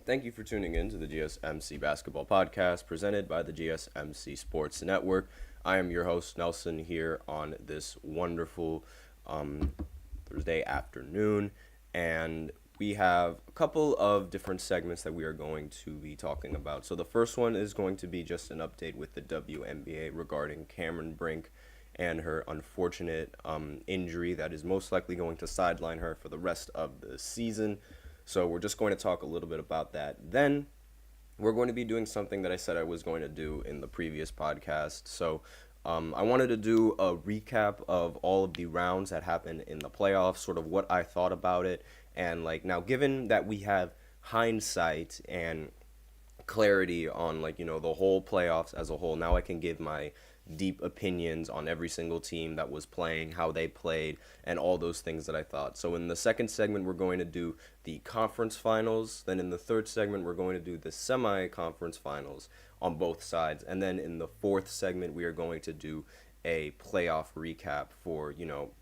Thank you for tuning in to the GSMC Basketball Podcast presented by the GSMC Sports Network. I am your host, Nelson, here on this wonderful Thursday afternoon, and we have a couple of different segments that we are going to be talking about. So the first one is going to be just an update with the WNBA regarding Cameron Brink and her unfortunate injury that is most likely going to sideline her for the rest of the season. So we're just going to talk a little bit about that. Then we're going to be doing something that I said I was going to do in the previous podcast. So I wanted to do a recap of all of the rounds that happened in the playoffs, sort of what I thought about it. And now given that we have hindsight and clarity on the whole playoffs as a whole, now I can give my deep opinions on every single team that was playing, how they played, and all those things that I thought. So in the second segment, we're going to do the conference finals. Then in the third segment, we're going to do the semi-conference finals on both sides. And then in the fourth segment, we are going to do a playoff recap for,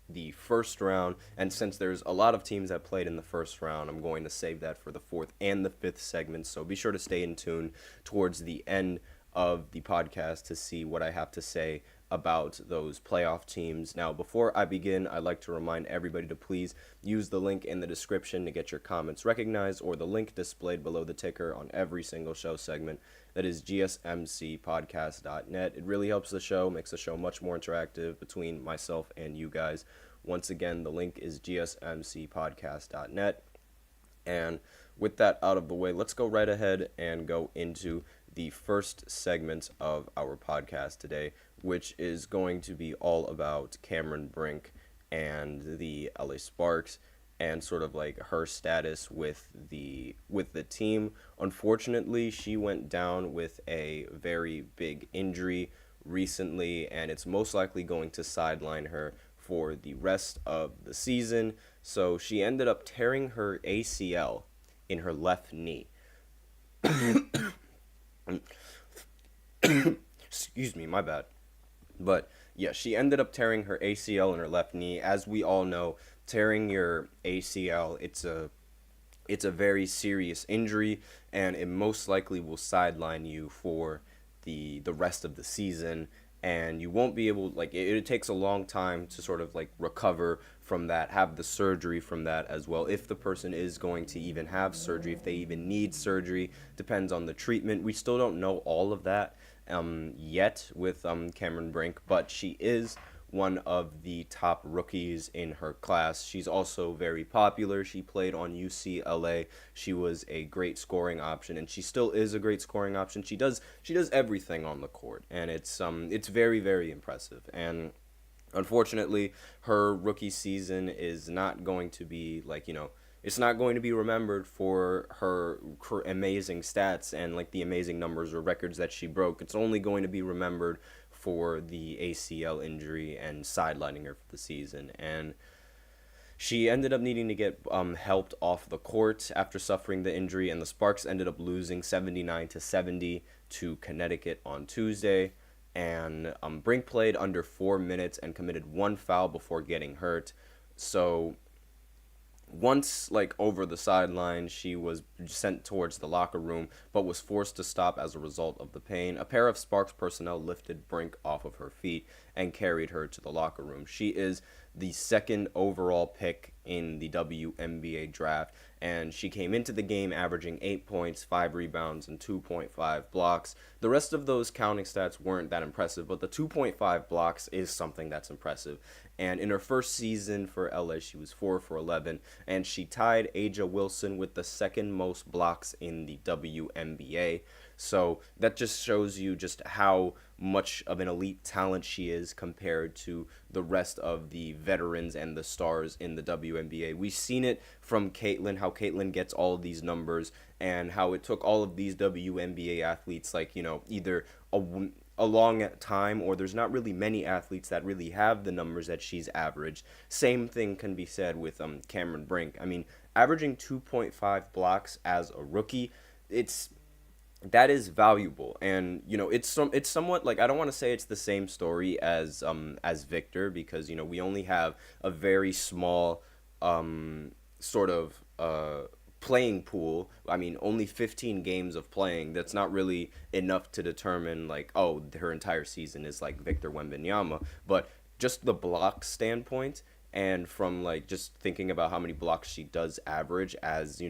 the first round. And since there's a lot of teams that played in the first round, I'm going to save that for the fourth and the fifth segment. So be sure to stay in tune towards the end of the podcast to see what I have to say about those playoff teams. Now, before I begin, I'd like to remind everybody to please use the link in the description to get your comments recognized, or the link displayed below the ticker on every single show segment. That is GSMCPodcast.net. It really helps the show, makes the show much more interactive between myself and you guys. Once again, the link is GSMCPodcast.net. And with that out of the way, let's go right ahead and go into the first segment of our podcast today, which is going to be all about Cameron Brink and the LA Sparks and sort of her status with the team. Unfortunately, she went down with a very big injury recently, and it's most likely going to sideline her for the rest of the season. So she ended up tearing her ACL in her left knee. Excuse me, my bad. But yeah, she ended up tearing her ACL in her left knee. As we all know, tearing your ACL, it's a very serious injury, and it most likely will sideline you for the rest of the season. And you won't be able, it takes a long time to sort of recover from that, have the surgery from that as well. If the person is going to even have surgery, if they even need surgery, depends on the treatment. We still don't know all of that yet with Cameron Brink, but she is one of the top rookies in her class. She's also very popular. She played on UCLA. She was a great scoring option, and she still is a great scoring option. She does everything on the court, and it's very, very impressive. And unfortunately, her rookie season is not going to be it's not going to be remembered for her amazing stats and the amazing numbers or records that she broke. It's only going to be remembered for the ACL injury and sidelining her for the season. And she ended up needing to get helped off the court after suffering the injury, and the Sparks ended up losing 79-70 to Connecticut on Tuesday. And Brink played under 4 minutes and committed one foul before getting hurt. So once over the sideline, she was sent towards the locker room, but was forced to stop as a result of the pain. A pair of Sparks personnel lifted Brink off of her feet and carried her to the locker room. She is the second overall pick in the WNBA draft, and she came into the game averaging 8 points, 5 rebounds, and 2.5 blocks. The rest of those counting stats weren't that impressive, but the 2.5 blocks is something that's impressive. And in her first season for LA, she was 4 for 11, and she tied Aja Wilson with the second most blocks in the WNBA. So that just shows you just how much of an elite talent she is compared to the rest of the veterans and the stars in the WNBA. We've seen it from Caitlyn, how Caitlyn gets all of these numbers, and how it took all of these WNBA athletes, either a long time, or there's not really many athletes that really have the numbers that she's averaged. Same thing can be said with Cameron Brink. I mean, averaging 2.5 blocks as a rookie, that is valuable. And it's somewhat I don't want to say it's the same story as Victor, because we only have a very small sort of playing pool. I mean, only 15 games of playing. That's not really enough to determine like, oh, her entire season is like Victor Wembanyama. But just the block standpoint, and from like just thinking about how many blocks she does average as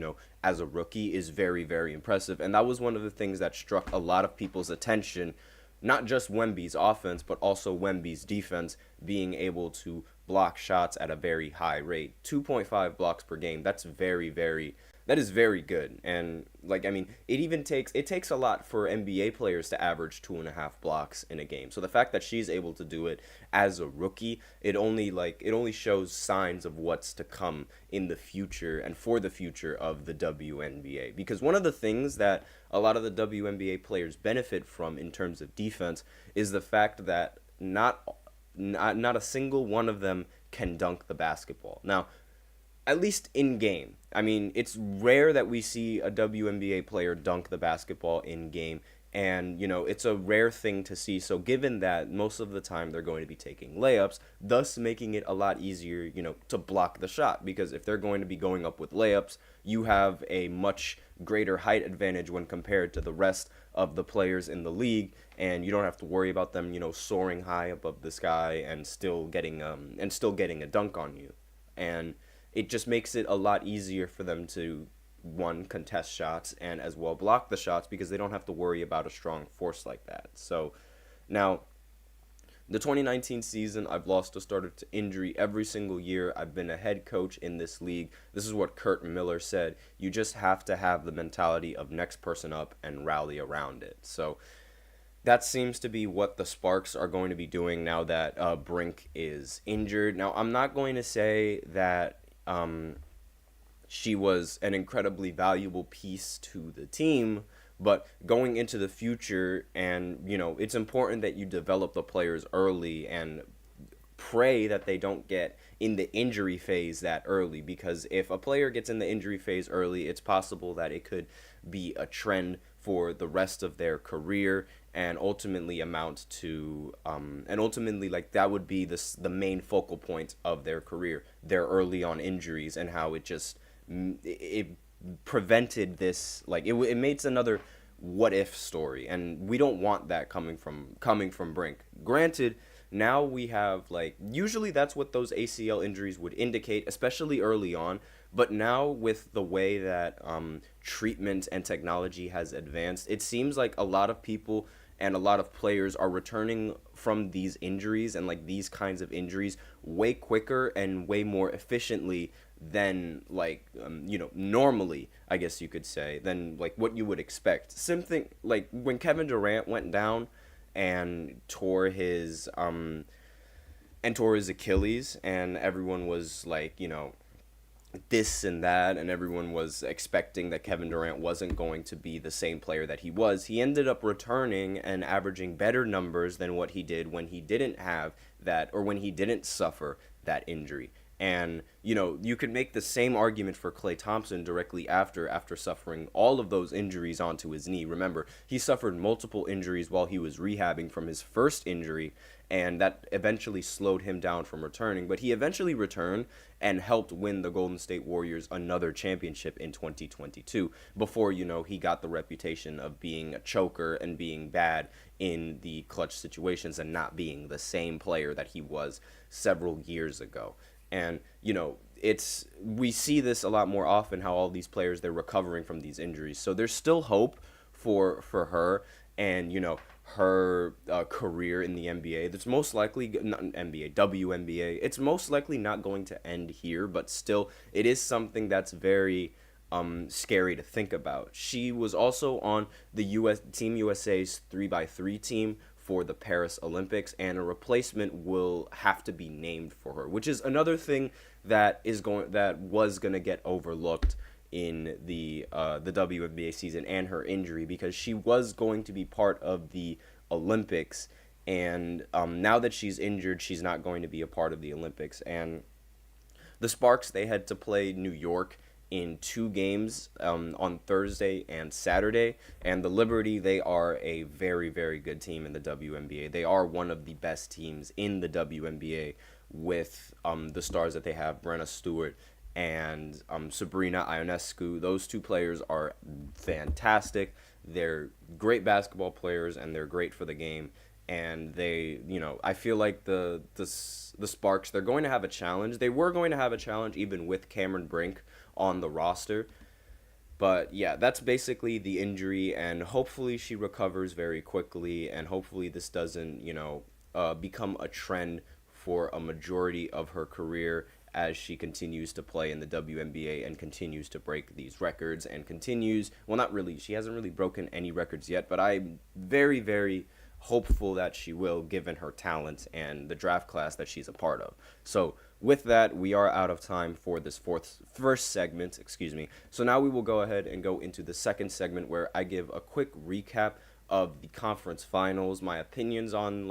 as a rookie is very, very impressive. And that was one of the things that struck a lot of people's attention, not just Wemby's offense, but also Wemby's defense, being able to block shots at a very high rate. 2.5 blocks per game. That is very good. And like, I mean, it takes a lot for NBA players to average 2.5 blocks in a game. So the fact that she's able to do it as a rookie, it only shows signs of what's to come in the future and for the future of the WNBA. Because one of the things that a lot of the WNBA players benefit from in terms of defense is the fact that not a single one of them can dunk the basketball. Now, at least in game. I mean, it's rare that we see a WNBA player dunk the basketball in game, and it's a rare thing to see. So given that most of the time they're going to be taking layups, thus making it a lot easier, to block the shot, because if they're going to be going up with layups, you have a much greater height advantage when compared to the rest of the players in the league, and you don't have to worry about them, soaring high above the sky and still getting a dunk on you. And it just makes it a lot easier for them to, one, contest shots and as well block the shots, because they don't have to worry about a strong force like that. So now, the 2019 season, I've lost a starter to injury every single year. I've been a head coach in this league. This is what Kurt Miller said. You just have to have the mentality of next person up and rally around it. So that seems to be what the Sparks are going to be doing now that Brink is injured. Now, I'm not going to say that she was an incredibly valuable piece to the team, but going into the future, and it's important that you develop the players early and pray that they don't get in the injury phase that early, because if a player gets in the injury phase early, it's possible that it could be a trend for the rest of their career, and ultimately like that would be the main focal point of their career, their early on injuries, and how it prevented this, like it makes another what if story, and we don't want that coming from Brink. Granted, now we have, like, usually that's what those ACL injuries would indicate, especially early on. But now with the way that treatment and technology has advanced, it seems like a lot of people and a lot of players are returning from these injuries and like these kinds of injuries way quicker and way more efficiently than normally, I guess you could say, than like what you would expect. Something like when Kevin Durant went down and tore his Achilles, and everyone was like, this and that, and everyone was expecting that Kevin Durant wasn't going to be the same player that he was. He ended up returning and averaging better numbers than what he did when he didn't have that, or when he didn't suffer that injury. And you could make the same argument for Klay Thompson directly after suffering all of those injuries onto his knee. Remember, he suffered multiple injuries while he was rehabbing from his first injury, and that eventually slowed him down from returning. But he eventually returned and helped win the Golden State Warriors another championship in 2022, before, he got the reputation of being a choker and being bad in the clutch situations and not being the same player that he was several years ago. And, we see this a lot more often, how all these players, they're recovering from these injuries. So there's still hope for her and, her career in the NBA. That's most likely, not NBA, WNBA. It's most likely not going to end here, but still, it is something that's very scary to think about. She was also on the Team USA's 3x3 team for the Paris Olympics, and a replacement will have to be named for her, which is another thing that was going to get overlooked in the WNBA season and her injury, because she was going to be part of the Olympics, and now that she's injured, she's not going to be a part of the Olympics. And the Sparks, they had to play New York in 2 games on Thursday and Saturday, and the Liberty, they are a very, very good team in the WNBA. They are one of the best teams in the WNBA with the stars that they have, Brenna Stewart and Sabrina Ionescu. Those two players are fantastic. They're great basketball players, and they're great for the game. And they, I feel like the Sparks, they're going to have a challenge. They were going to have a challenge even with Cameron Brink on the roster. But yeah, that's basically the injury, and hopefully she recovers very quickly, and hopefully this doesn't, become a trend for a majority of her career as she continues to play in the WNBA and continues to break these records and continues, well, not really, she hasn't really broken any records yet, but I'm very, very hopeful that she will, given her talent and the draft class that she's a part of. So with that, we are out of time for this first segment, excuse me. So now we will go ahead and go into the second segment where I give a quick recap of the conference finals, my opinions on,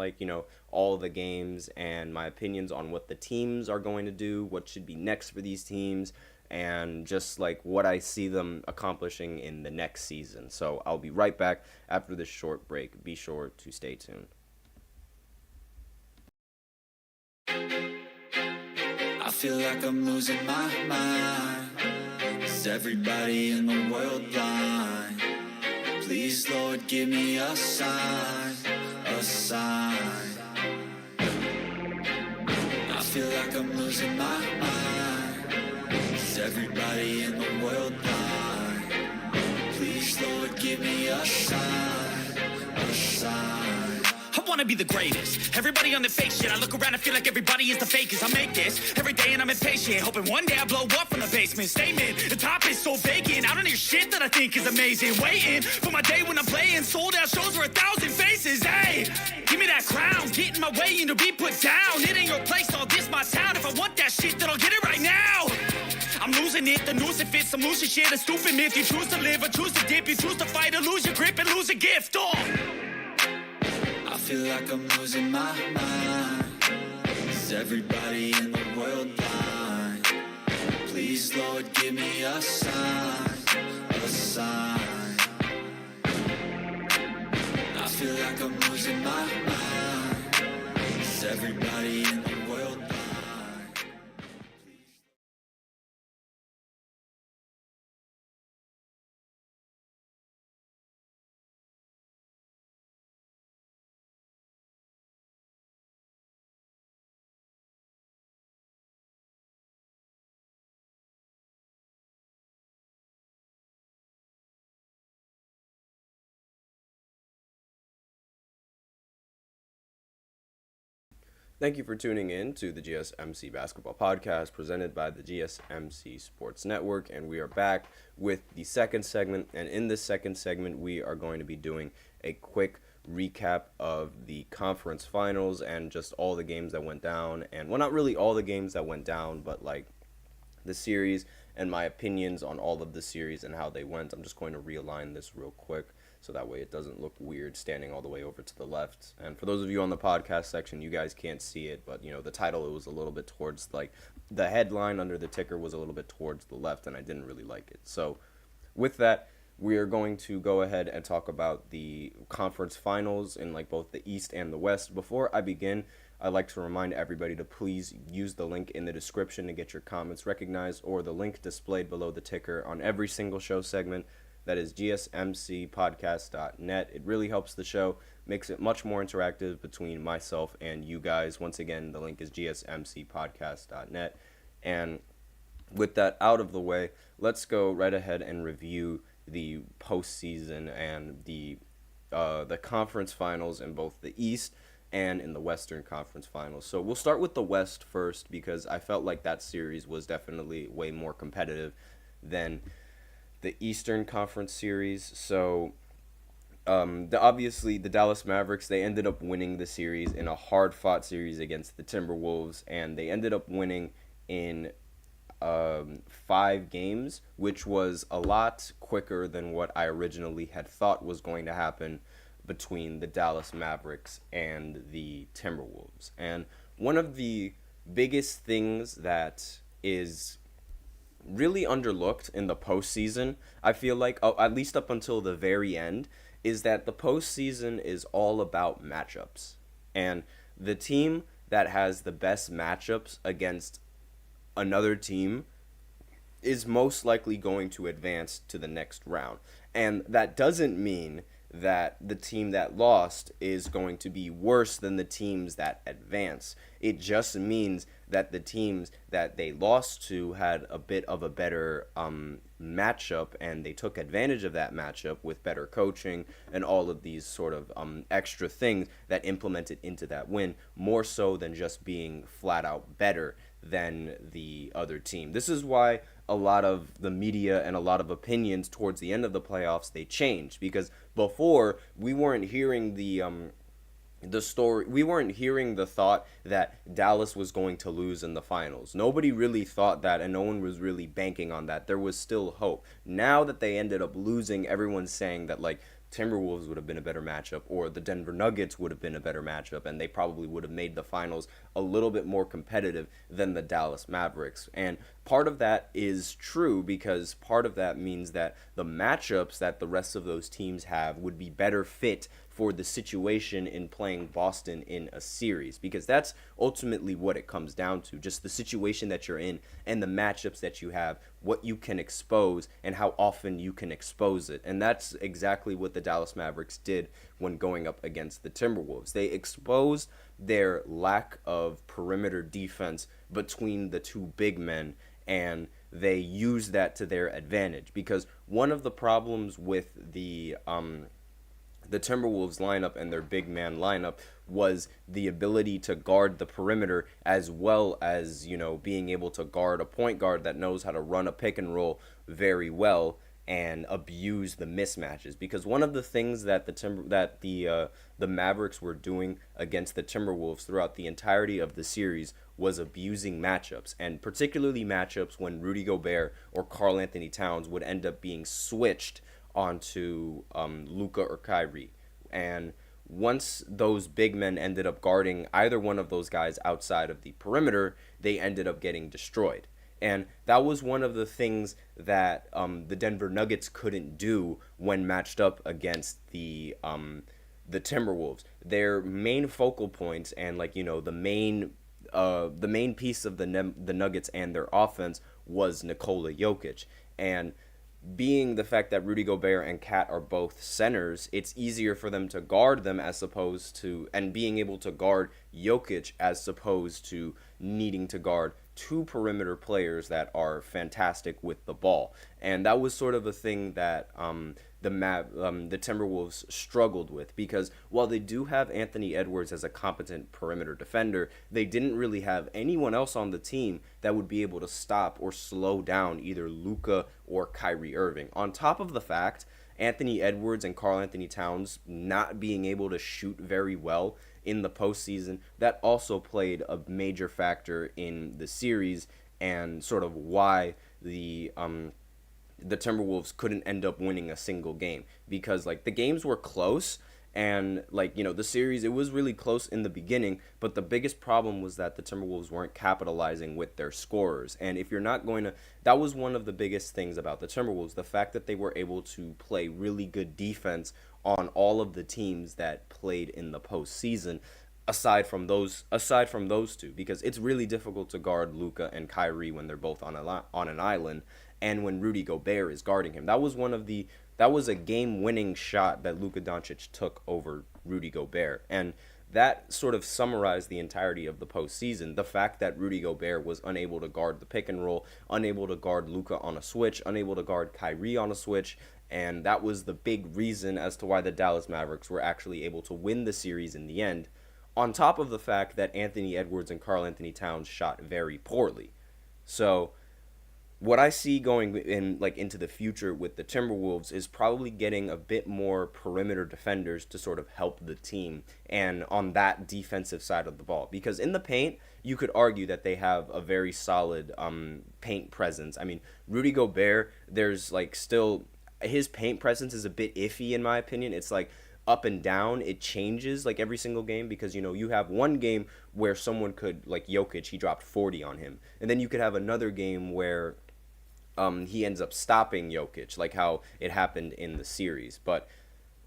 all the games, and my opinions on what the teams are going to do, what should be next for these teams, and just what I see them accomplishing in the next season. So I'll be right back after this short break. Be sure to stay tuned. I feel like I'm losing my mind. Is everybody in the world blind? Please, Lord, give me a sign, a sign. I feel like I'm losing my mind. Is everybody in the world blind? Please, Lord, give me a sign, a sign. I wanna be the greatest. Everybody on the fake shit. I look around and feel like everybody is the fakest. I make this every day and I'm impatient, hoping one day I blow up from the basement. Statement, the top is so vacant. I don't hear shit that I think is amazing. Waiting for my day when I'm playing sold out shows for 1,000 faces. Hey, give me that crown, get in my way and to be put down. It ain't your place, all this my town. If I want that shit, then I'll get it right now. I'm losing it, the noose it fits. I'm losing shit, a stupid myth. You choose to live or choose to dip. You choose to fight or lose your grip and lose a gift. I feel like I'm losing my mind. Is everybody in the world blind? Please, Lord, give me a sign, a sign. I feel like I'm losing my mind. Is everybody in the world blind? Thank you for tuning in to the GSMC Basketball Podcast presented by the GSMC Sports Network, and we are back with the second segment, and in this second segment we are going to be doing a quick recap of the conference finals and just all the games that went down, and well, not really all the games that went down, but the series and my opinions on all of the series and how they went. I'm just going to realign this real quick so that way it doesn't look weird standing all the way over to the left. And for those of you on the podcast section, you guys can't see it, but the title, it was a little bit towards the headline under the ticker was a little bit towards the left, and I didn't really like it. So with that, we are going to go ahead and talk about the conference finals in both the East and the West. Before I begin, I'd like to remind everybody to please use the link in the description to get your comments recognized, or the link displayed below the ticker on every single show segment. That is GSMCPodcast.net. It really helps the show, makes it much more interactive between myself and you guys. Once again, the link is GSMCPodcast.net. And with that out of the way, let's go right ahead and review the postseason and the conference finals in both the East and in the Western Conference Finals. So we'll start with the West first because I felt like that series was definitely way more competitive than the Eastern Conference series. So obviously the Dallas Mavericks, they ended up winning the series in a hard-fought series against the Timberwolves, and they ended up winning in 5 games, which was a lot quicker than what I originally had thought was going to happen between the Dallas Mavericks and the Timberwolves. And one of the biggest things that is really underlooked in the postseason, I feel like, at least up until the very end, is that the postseason is all about matchups. And the team that has the best matchups against another team is most likely going to advance to the next round. And that doesn't mean that the team that lost is going to be worse than the teams that advance. It just means that the teams that they lost to had a bit of a better matchup, and they took advantage of that matchup with better coaching and all of these sort of extra things that implemented into that win, more so than just being flat out better than the other team. This is why a lot of the media and a lot of opinions towards the end of the playoffs, they changed, because before we weren't hearing the story, we weren't hearing the thought that Dallas was going to lose in the finals. Nobody really thought that, and no one was really banking on that. There was still hope. Now that they ended up losing, everyone's saying that, like, Timberwolves would have been a better matchup, or the Denver Nuggets would have been a better matchup, and they probably would have made the finals a little bit more competitive than the Dallas Mavericks. And part of that is true, because part of that means that the matchups that the rest of those teams have would be better fit for the situation in playing Boston in a series, because that's ultimately what it comes down to, just the situation that you're in and the matchups that you have, what you can expose and how often you can expose it. And that's exactly what the Dallas Mavericks did when going up against the Timberwolves. They exposed their lack of perimeter defense between the two big men, and they used that to their advantage, because one of the problems with the Timberwolves lineup and their big man lineup was the ability to guard the perimeter, as well as, you know, being able to guard a point guard that knows how to run a pick and roll very well and abuse the mismatches. Because one of the things that the Mavericks were doing against the Timberwolves throughout the entirety of the series was abusing matchups, and particularly matchups when Rudy Gobert or Karl Anthony Towns would end up being switched onto Luka or Kyrie. And once those big men ended up guarding either one of those guys outside of the perimeter, they ended up getting destroyed. And that was one of the things that the Denver Nuggets couldn't do when matched up against the Timberwolves. Their main focal points, and, like, you know, the main piece of the Nuggets and their offense was Nikola Jokic. And being the fact that Rudy Gobert and Kat are both centers, it's easier for them to guard them, as opposed to, and being able to guard Jokic, as opposed to needing to guard two perimeter players that are fantastic with the ball. And that was sort of a thing that the Timberwolves struggled with, because while they do have Anthony Edwards as a competent perimeter defender, they didn't really have anyone else on the team that would be able to stop or slow down either Luka or Kyrie Irving. On top of the fact, Anthony Edwards and Karl Anthony Towns not being able to shoot very well in the postseason, that also played a major factor in the series, and sort of why the Timberwolves couldn't end up winning a single game, because, like, the games were close, and, like, you know, the series, it was really close in the beginning, but the biggest problem was that the Timberwolves weren't capitalizing with their scorers. And if you're not going to, that was one of the biggest things about the Timberwolves, the fact that they were able to play really good defense on all of the teams that played in the postseason, aside from those two, because it's really difficult to guard Luka and Kyrie when they're both on an island, and when Rudy Gobert is guarding him. That was a game-winning shot that Luka Doncic took over Rudy Gobert, and that sort of summarized the entirety of the postseason. The fact that Rudy Gobert was unable to guard the pick and roll, unable to guard Luka on a switch, unable to guard Kyrie on a switch, and that was the big reason as to why the Dallas Mavericks were actually able to win the series in the end, on top of the fact that Anthony Edwards and Karl Anthony Towns shot very poorly. So what I see going in, like, into the future with the Timberwolves is probably getting a bit more perimeter defenders to sort of help the team, and on that defensive side of the ball, because in the paint you could argue that they have a very solid paint presence. I mean, Rudy Gobert, there's, like, still, his paint presence is a bit iffy in my opinion. It's like up and down. It changes like every single game, because, you know, you have one game where someone could, like Jokic, he dropped 40 on him, and then you could have another game where he ends up stopping Jokic, like how it happened in the series. But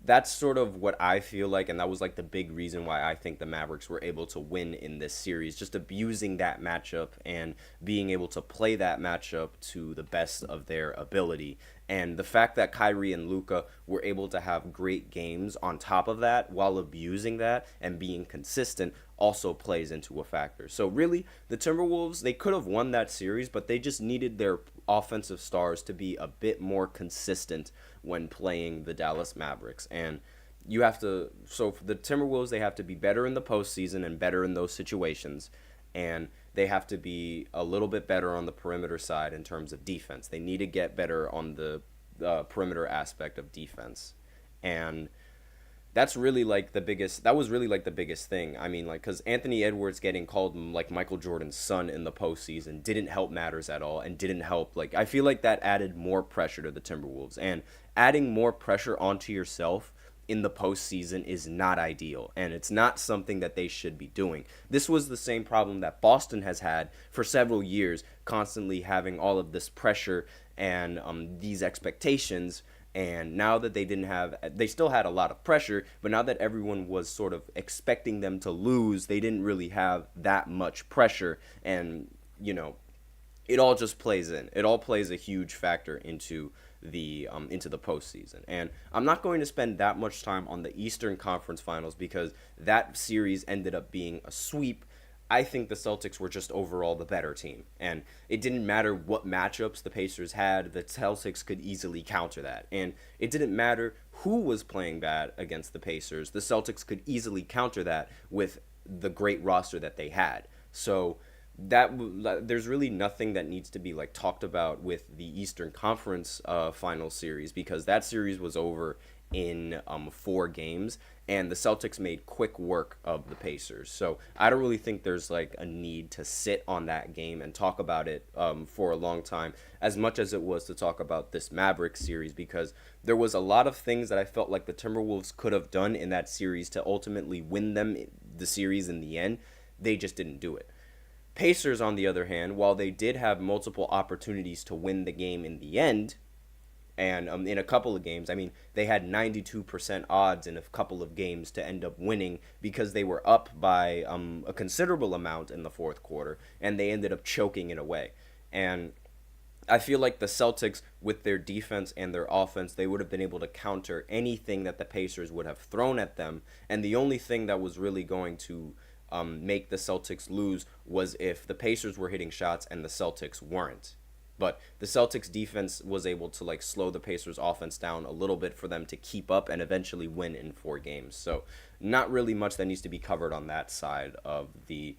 that's sort of what I feel like, and that was like the big reason why I think the Mavericks were able to win in this series, just abusing that matchup and being able to play that matchup to the best of their ability. And the fact that Kyrie and Luka were able to have great games on top of that while abusing that and being consistent also plays into a factor. So really, the Timberwolves, they could have won that series, but they just needed their offensive stars to be a bit more consistent when playing the Dallas Mavericks. And you have to, so for the Timberwolves, they have to be better in the postseason and better in those situations. And they have to be a little bit better on the perimeter side in terms of defense. They need to get better on the perimeter aspect of defense. And that's really like the biggest, that was really like the biggest thing. I mean, like, because Anthony Edwards getting called like Michael Jordan's son in the postseason didn't help matters at all, and didn't help, like, I feel like that added more pressure to the Timberwolves, and adding more pressure onto yourself in the postseason is not ideal, and it's not something that they should be doing. This was the same problem that Boston has had for several years, constantly having all of this pressure and these expectations. And now that they didn't have, they still had a lot of pressure, but now that everyone was sort of expecting them to lose, they didn't really have that much pressure. And, you know, it all just plays in. It all plays a huge factor into the postseason. And I'm not going to spend that much time on the Eastern Conference Finals because that series ended up being a sweep. I think the Celtics were just overall the better team. And it didn't matter what matchups the Pacers had, the Celtics could easily counter that. And it didn't matter who was playing bad against the Pacers, the Celtics could easily counter that with the great roster that they had. So that there's really nothing that needs to be like talked about with the Eastern Conference final series, because that series was over in 4 games, and the Celtics made quick work of the Pacers. So I don't really think there's like a need to sit on that game and talk about it for a long time, as much as it was to talk about this Mavericks series, because there was a lot of things that I felt like the Timberwolves could have done in that series to ultimately win them the series in the end. They just didn't do it. Pacers, on the other hand, while they did have multiple opportunities to win the game in the end, and in a couple of games, I mean, they had 92% odds in a couple of games to end up winning because they were up by a considerable amount in the fourth quarter, and they ended up choking it away. And I feel like the Celtics, with their defense and their offense, they would have been able to counter anything that the Pacers would have thrown at them. And the only thing that was really going to make the Celtics lose was if the Pacers were hitting shots and the Celtics weren't. But the Celtics defense was able to like slow the Pacers offense down a little bit for them to keep up and eventually win in 4 games. So not really much that needs to be covered on that side of the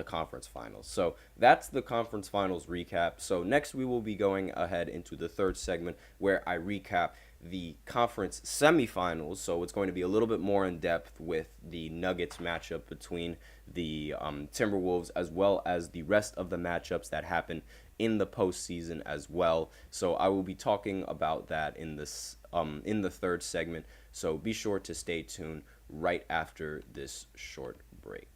conference finals. So that's the conference finals recap. So next we will be going ahead into the third segment where I recap the conference semifinals. So it's going to be a little bit more in depth with the Nuggets matchup between the Timberwolves, as well as the rest of the matchups that happen in the postseason as well. So I will be talking about that in the third segment. So be sure to stay tuned right after this short break.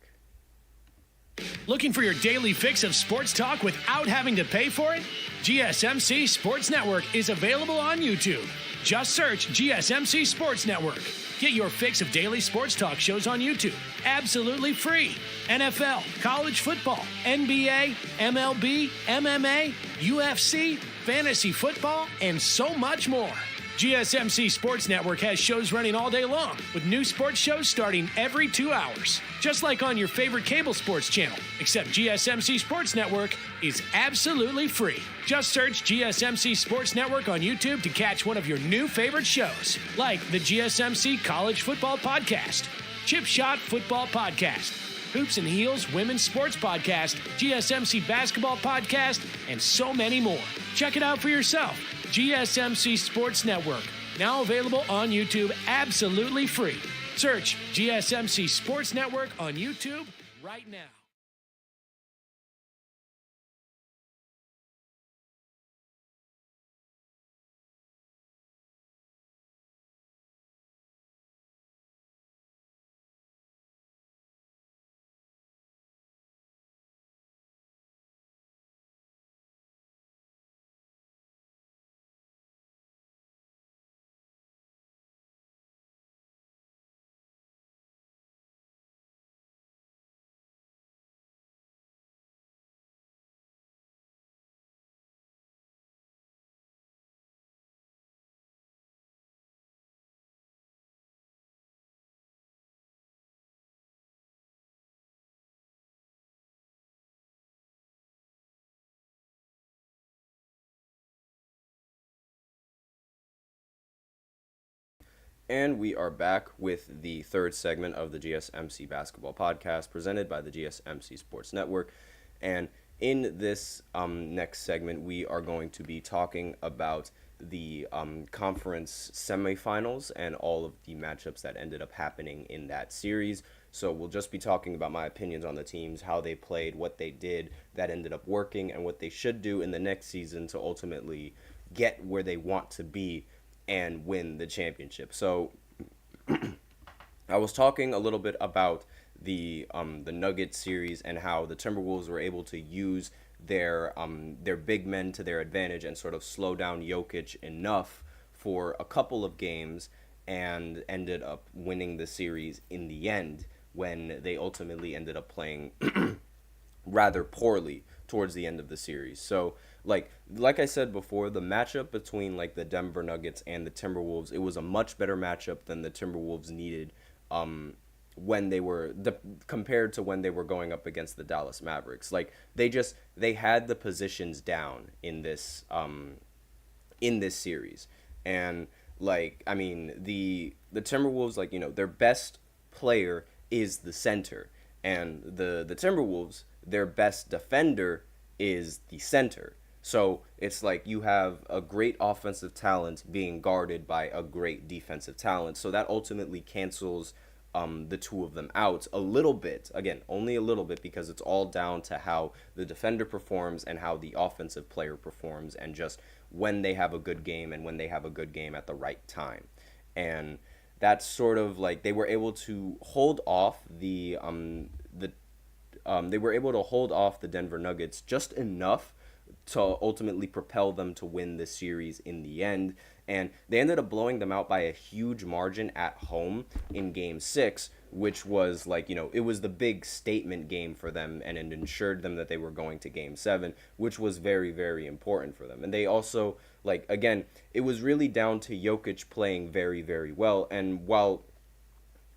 Looking for your daily fix of sports talk without having to pay for it? GSMC Sports Network is available on YouTube. Just search GSMC Sports Network. Get your fix of daily sports talk shows on YouTube, absolutely free. NFL, college football, NBA, MLB, MMA, UFC, fantasy football, and so much more. GSMC Sports Network has shows running all day long, with new sports shows starting every 2 hours. Just like on your favorite cable sports channel, except GSMC Sports Network is absolutely free. Just search GSMC Sports Network on YouTube to catch one of your new favorite shows, like the GSMC College Football Podcast, Chip Shot Football Podcast, Hoops and Heels Women's Sports Podcast, GSMC Basketball Podcast, and so many more. Check it out for yourself. GSMC Sports Network, now available on YouTube absolutely free. Search GSMC Sports Network on YouTube right now. And we are back with the third segment of the GSMC Basketball Podcast presented by the GSMC Sports Network. And in this next segment, we are going to be talking about the conference semifinals and all of the matchups that ended up happening in that series. So we'll just be talking about my opinions on the teams, how they played, what they did that ended up working, and what they should do in the next season to ultimately get where they want to be and win the championship. So I was talking a little bit about the Nuggets series and how the Timberwolves were able to use their big men to their advantage and sort of slow down Jokic enough for a couple of games and ended up winning the series in the end when they ultimately ended up playing rather poorly towards the end of the series. So like I said before, the matchup between like the Denver Nuggets and the Timberwolves, it was a much better matchup than the Timberwolves needed when they were compared to when they were going up against the Dallas Mavericks. Like they had the positions down in this series. And like I mean the Timberwolves, like, you know, their best player is the center, and the Timberwolves, their best defender is the center. So it's like you have a great offensive talent being guarded by a great defensive talent. So that ultimately cancels the two of them out a little bit. Again, only a little bit, because it's all down to how the defender performs and how the offensive player performs, and just when they have a good game and when they have a good game at the right time. And that's sort of like they were able to hold off the Denver Nuggets just enough to ultimately propel them to win the series in the end. And they ended up blowing them out by a huge margin at home in Game 6, which was like, you know, it was the big statement game for them, and it ensured them that they were going to Game 7, which was very, very important for them. And they also, like, again, it was really down to Jokic playing very, very well.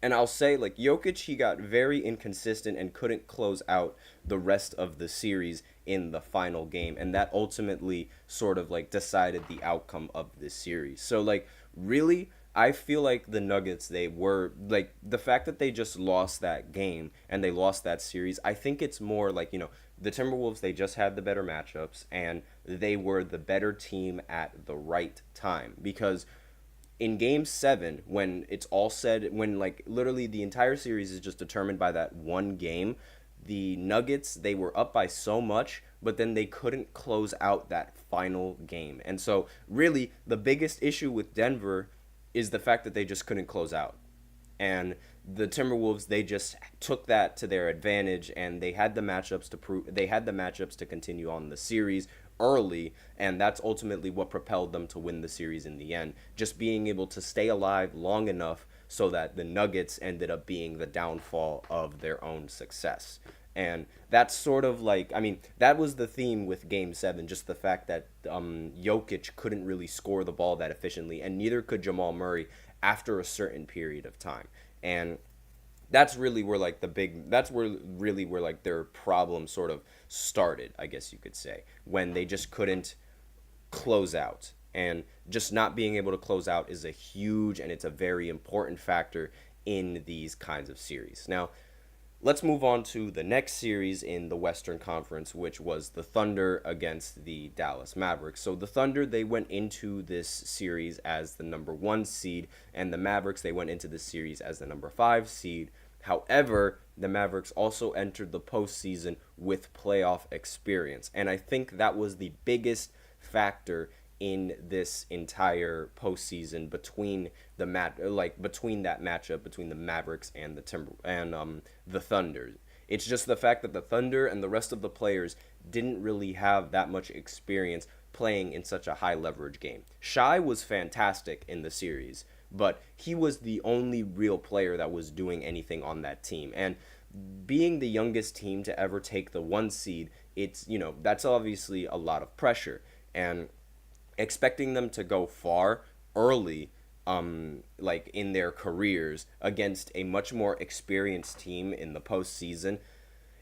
And I'll say, like, Jokic, he got very inconsistent and couldn't close out the rest of the series in the final game. And that ultimately sort of, like, decided the outcome of this series. So, like, really, I feel like the Nuggets, they were, like, the fact that they just lost that game and they lost that series, I think it's more like, you know, the Timberwolves, they just had the better matchups and they were the better team at the right time. Because in Game 7, when it's all said, when like literally the entire series is just determined by that one game, the Nuggets, they were up by so much, but then they couldn't close out that final game. And so really the biggest issue with Denver is the fact that they just couldn't close out. And the Timberwolves, they just took that to their advantage, and they had the matchups to continue on the series early, and that's ultimately what propelled them to win the series in the end. Just being able to stay alive long enough so that the Nuggets ended up being the downfall of their own success. And that's sort of like, I mean, that was the theme with Game 7, just the fact that Jokic couldn't really score the ball that efficiently, and neither could Jamal Murray after a certain period of time. And that's really where like where like their problem sort of started, I guess you could say, when they just couldn't close out. And just not being able to close out is a huge, and it's a very important factor in these kinds of series. Now, let's move on to the next series in the Western Conference, which was the Thunder against the Dallas Mavericks. So the Thunder, they went into this series as the number 1 seed, and the Mavericks, they went into this series as the number 5 seed. However, the Mavericks also entered the postseason with playoff experience, and I think that was the biggest factor in this entire postseason between between that matchup between the Mavericks and the Thunder. It's just the fact that the Thunder and the rest of the players didn't really have that much experience playing in such a high leverage game. Shai was fantastic in the series, but he was the only real player that was doing anything on that team. And being the youngest team to ever take the 1 seed, it's, you know, that's obviously a lot of pressure. And expecting them to go far early, like in their careers, against a much more experienced team in the postseason,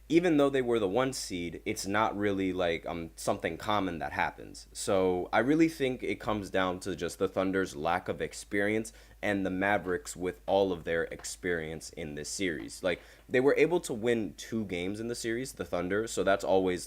even though they were the 1 seed, it's not really like something common that happens. So I really think it comes down to just the Thunder's lack of experience and the Mavericks with all of their experience in this series. Like, they were able to win 2 games in the series, the Thunder, so that's always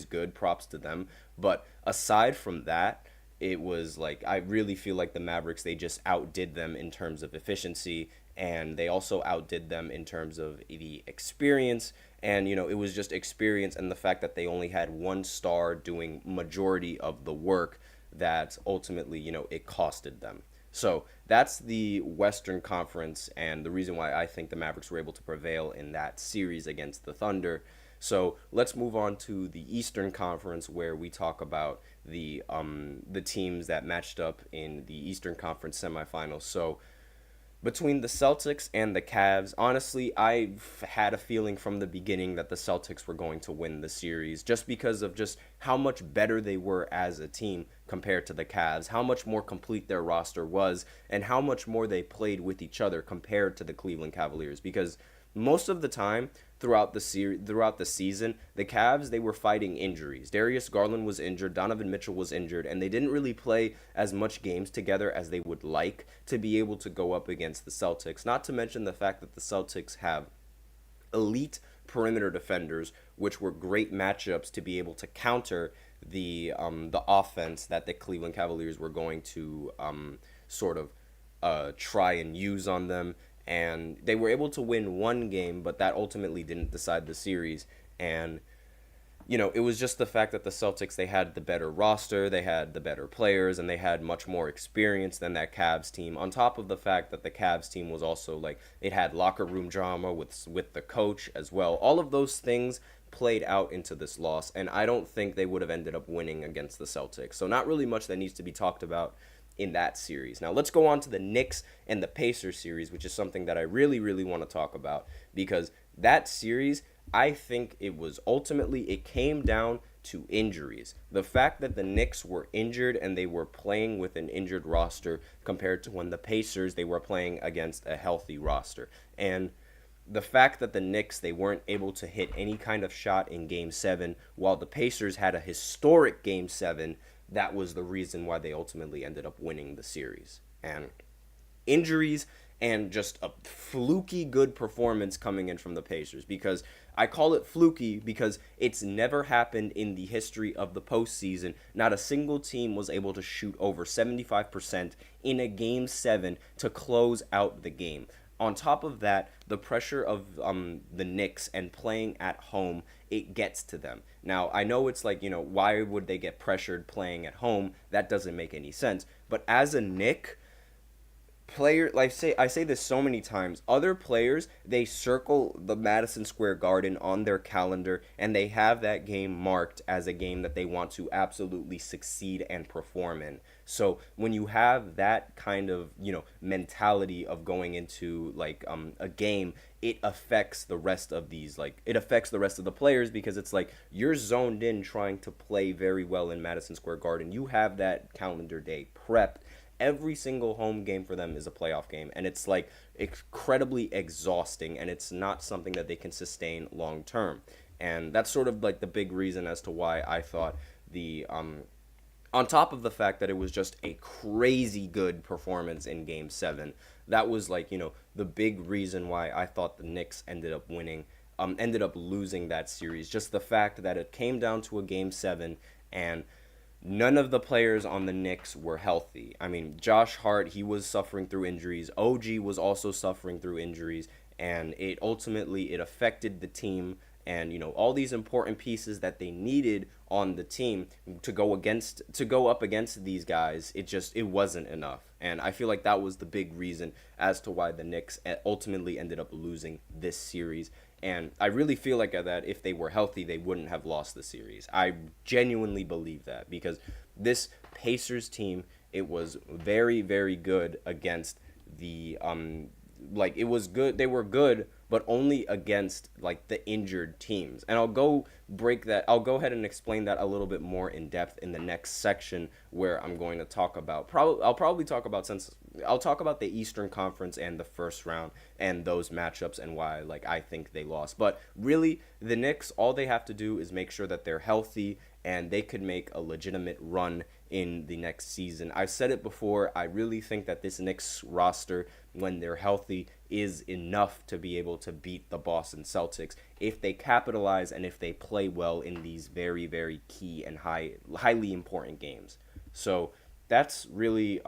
good, props to them. But aside from that, it was like, I really feel like the Mavericks, they just outdid them in terms of efficiency, and they also outdid them in terms of the experience. And it was just experience and the fact that they only had one star doing majority of the work that ultimately, it costed them. So that's the Western Conference, and the reason why I think the Mavericks were able to prevail in that series against the Thunder. So let's move on to the Eastern Conference, where we talk about the teams that matched up in the Eastern Conference semifinals. So between the Celtics and the Cavs, honestly, I had a feeling from the beginning that the Celtics were going to win the series, just because of just how much better they were as a team compared to the Cavs, how much more complete their roster was, and how much more they played with each other compared to the Cleveland Cavaliers. Because most of the time throughout the season, the Cavs, they were fighting injuries. Darius Garland was injured, Donovan Mitchell was injured, and they didn't really play as much games together as they would like to be able to go up against the Celtics. Not to mention the fact that the Celtics have elite perimeter defenders, which were great matchups to be able to counter the offense that the Cleveland Cavaliers were going to sort of try and use on them. And they were able to win 1 game, but that ultimately didn't decide the series. And it was just the fact that the Celtics, they had the better roster, they had the better players, and they had much more experience than that Cavs team. On top of the fact that the Cavs team was also like, it had locker room drama with the coach as well. All of those things played out into this loss, and I don't think they would have ended up winning against the Celtics. So not really much that needs to be talked about in that series. Now let's go on to the Knicks and the Pacers series, which is something that I really, really want to talk about, because that series, I think it came down to injuries. The fact that the Knicks were injured and they were playing with an injured roster compared to when the Pacers, they were playing against a healthy roster. And the fact that the Knicks, they weren't able to hit any kind of shot in Game 7, while the Pacers had a historic Game 7, that was the reason why they ultimately ended up winning the series. And injuries and just a fluky good performance coming in from the Pacers, because I call it fluky because it's never happened in the history of the postseason. Not a single team was able to shoot over 75% in a Game 7 to close out the game. On top of that, the pressure of the Knicks and playing at home, it gets to them. Now, I know it's like, why would they get pressured playing at home? That doesn't make any sense. But as a Knick player, like I say this so many times, other players, they circle the Madison Square Garden on their calendar, and they have that game marked as a game that they want to absolutely succeed and perform in. So when you have that kind of, mentality of going into like a game, it affects the rest of the players, because it's like you're zoned in trying to play very well in Madison Square Garden. You have that calendar day prepped. Every single home game for them is a playoff game, and it's like incredibly exhausting, and it's not something that they can sustain long term. And that's sort of like the big reason as to why I thought on top of the fact that it was just a crazy good performance in Game 7, that was like, the big reason why I thought the Knicks ended up losing that series. Just the fact that it came down to a Game 7, and none of the players on the Knicks were healthy. I mean, Josh Hart, he was suffering through injuries. OG was also suffering through injuries, and it affected the team. And all these important pieces that they needed on the team to go up against these guys, it wasn't enough. And I feel like that was the big reason as to why the Knicks ultimately ended up losing this series. And I really feel like that if they were healthy, they wouldn't have lost the series. I genuinely believe that, because this Pacers team, it was very, very good against the it was good. They were good, but only against like the injured teams. And I'll go ahead and explain that a little bit more in depth in the next section, where I'm going to talk about I'll talk about the Eastern Conference and the first round and those matchups and why like I think they lost. But really, the Knicks, all they have to do is make sure that they're healthy, and they could make a legitimate run in the next season. I've said it before, I really think that this Knicks roster, when they're healthy, is enough to be able to beat the Boston Celtics if they capitalize and if they play well in these very, very key and highly important games. So that's really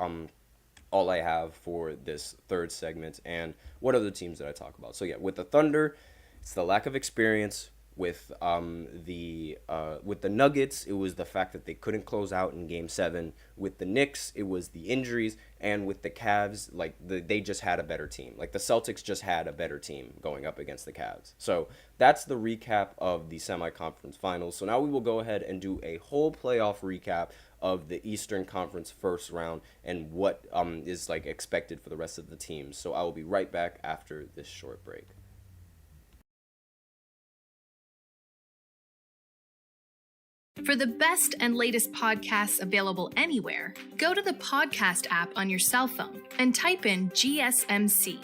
all I have for this third segment. And what other teams did I talk about? So yeah, with the Thunder, it's the lack of experience. With the Nuggets, it was the fact that they couldn't close out in Game 7. With the Knicks, it was the injuries, and with the Cavs, like they just had a better team. Like the Celtics just had a better team going up against the Cavs. So that's the recap of the semi-conference finals. So now we will go ahead and do a whole playoff recap of the Eastern Conference first round and what is like expected for the rest of the teams. So I will be right back after this short break. For the best and latest podcasts available anywhere, go to the podcast app on your cell phone and type in GSMC